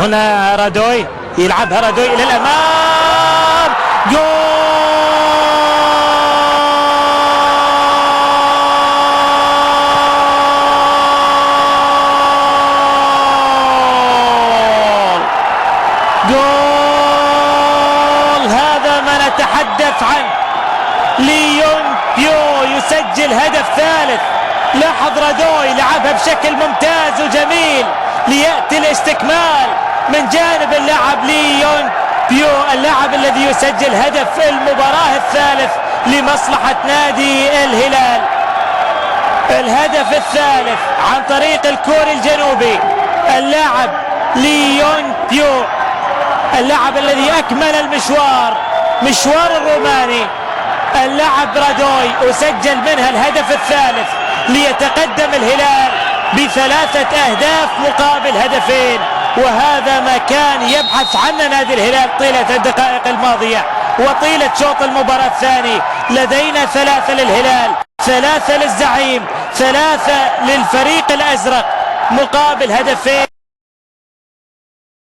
هنا رادوي يلعبها رادوي إلى الأمام. جول جول، هذا ما نتحدث عنه. لي يونغ بيو يسجل هدف ثالث. لاحظ رادوي لعبها بشكل ممتاز وجميل ليأتي الاستكمال من جانب اللاعب لي يونغ بيو، اللاعب الذي يسجل هدف المباراة الثالث لمصلحة نادي الهلال. الهدف الثالث عن طريق الكوري الجنوبي اللاعب لي يونغ بيو، اللاعب الذي أكمل المشوار، مشوار الروماني. اللاعب رادوي وسجل منها الهدف الثالث ليتقدم الهلال ب3 أهداف مقابل هدفين، وهذا ما كان يبحث عنه نادي الهلال طيلة الدقائق الماضية وطيلة شوط المباراة الثاني. لدينا 3 للهلال، 3 للزعيم، 3 للفريق الأزرق مقابل هدفين.